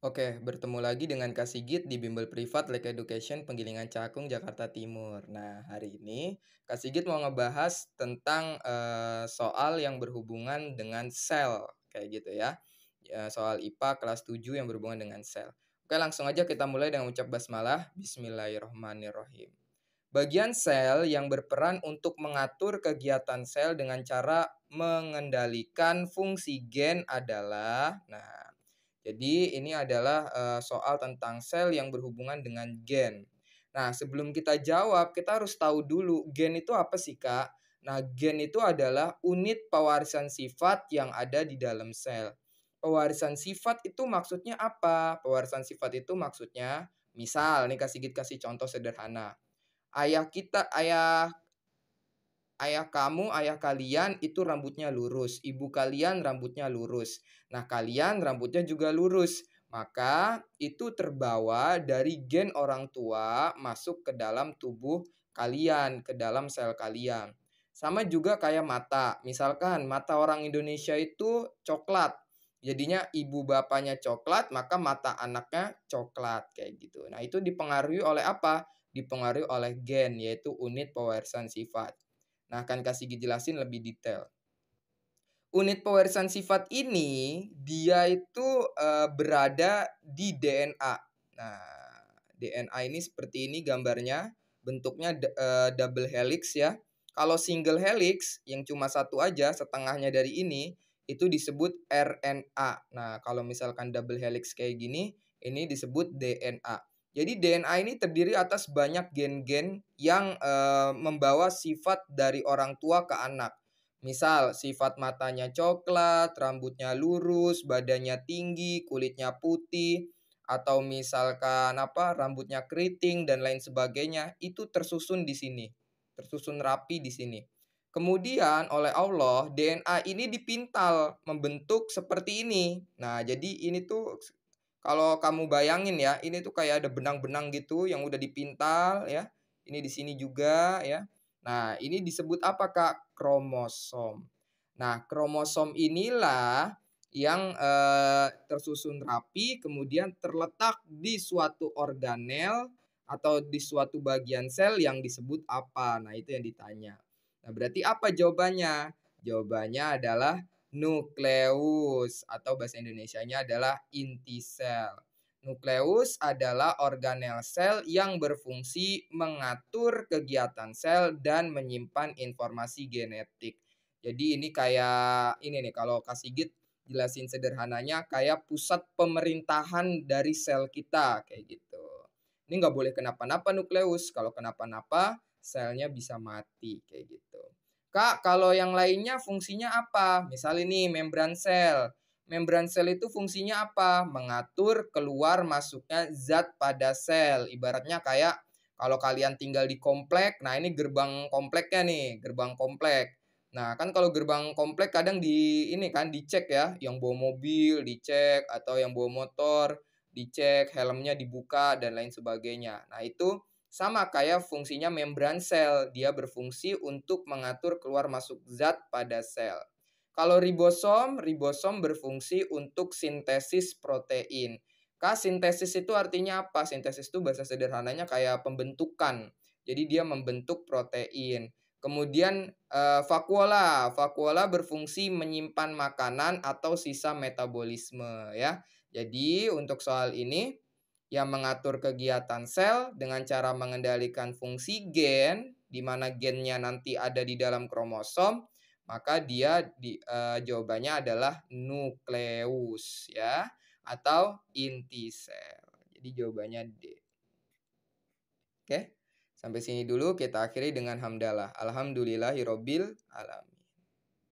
Oke, bertemu lagi dengan Kak Sigit di Bimbel Privat Like Education Penggilingan Cakung, Jakarta Timur. Nah, hari ini Kak Sigit mau ngebahas tentang soal yang berhubungan dengan sel, kayak gitu ya. Ya, soal IPA kelas 7 yang berhubungan dengan sel. Oke, langsung aja kita mulai dengan ucap basmalah. Bismillahirrahmanirrahim. Bagian sel yang berperan untuk mengatur kegiatan sel dengan cara mengendalikan fungsi gen adalah, nah, jadi ini adalah soal tentang sel yang berhubungan dengan gen. Nah, sebelum kita jawab, kita harus tahu dulu gen itu apa sih, Kak? Nah, gen itu adalah unit pewarisan sifat yang ada di dalam sel. Pewarisan sifat itu maksudnya apa? Pewarisan sifat itu maksudnya, misal nih kasih contoh sederhana. Ayah kita, ayah Ayah kamu, ayah kalian itu rambutnya lurus, ibu kalian rambutnya lurus. Nah, kalian rambutnya juga lurus. Maka itu terbawa dari gen orang tua masuk ke dalam tubuh kalian, ke dalam sel kalian. Sama juga kayak mata. Misalkan mata orang Indonesia itu coklat. Jadinya ibu bapaknya coklat, maka mata anaknya coklat kayak gitu. Nah, itu dipengaruhi oleh apa? Dipengaruhi oleh gen, yaitu unit pewarisan sifat. Nah, akan kasih jelasin lebih detail. Unit pewarisan sifat ini, dia itu berada di DNA. Nah, DNA ini seperti ini gambarnya, bentuknya double helix ya. Kalau single helix yang cuma satu aja, setengahnya dari ini, itu disebut RNA. Nah, kalau misalkan double helix kayak gini, ini disebut DNA. Jadi DNA ini terdiri atas banyak gen-gen yang membawa sifat dari orang tua ke anak. Misal, sifat matanya coklat, rambutnya lurus, badannya tinggi, kulitnya putih, atau misalkan apa, rambutnya keriting dan lain sebagainya, itu tersusun di sini. Tersusun rapi di sini. Kemudian oleh Allah, DNA ini dipintal membentuk seperti ini. Nah, jadi ini tuh kalau kamu bayangin ya, ini tuh kayak ada benang-benang gitu yang udah dipintal ya. Ini di sini juga ya. Nah, ini disebut apa, Kak? Kromosom. Nah, kromosom inilah yang tersusun rapi kemudian terletak di suatu organel atau di suatu bagian sel yang disebut apa. Nah, itu yang ditanya. Nah, berarti apa jawabannya? Jawabannya adalah nukleus atau bahasa Indonesianya adalah inti sel. Nukleus adalah organel sel yang berfungsi mengatur kegiatan sel dan menyimpan informasi genetik. Jadi ini kayak ini nih kalau Kak Sigit jelasin sederhananya kayak pusat pemerintahan dari sel kita kayak gitu. Ini nggak boleh kenapa-napa nukleus. Kalau kenapa-napa selnya bisa mati kayak gitu. Kak, kalau yang lainnya fungsinya apa? Misal ini membran sel. Membran sel itu fungsinya apa? Mengatur keluar masuknya zat pada sel. Ibaratnya kayak kalau kalian tinggal di komplek, nah ini gerbang kompleknya nih, gerbang komplek. Nah, kan kalau gerbang komplek kadang di ini kan dicek ya, yang bawa mobil dicek atau yang bawa motor dicek, helmnya dibuka dan lain sebagainya. Nah, itu sama kayak fungsinya membran sel, dia berfungsi untuk mengatur keluar masuk zat pada sel. Kalau ribosom, ribosom berfungsi untuk sintesis protein. Kak, sintesis itu artinya apa? Sintesis itu bahasa sederhananya kayak pembentukan. Jadi dia membentuk protein. Kemudian vakuola, vakuola berfungsi menyimpan makanan atau sisa metabolisme ya. Jadi untuk soal ini yang mengatur kegiatan sel dengan cara mengendalikan fungsi gen, di mana gennya nanti ada di dalam kromosom, maka jawabannya adalah nukleus ya atau inti sel. Jadi jawabannya D. Oke. Sampai sini dulu kita akhiri dengan hamdalah. Alhamdulillahirabbil alamin.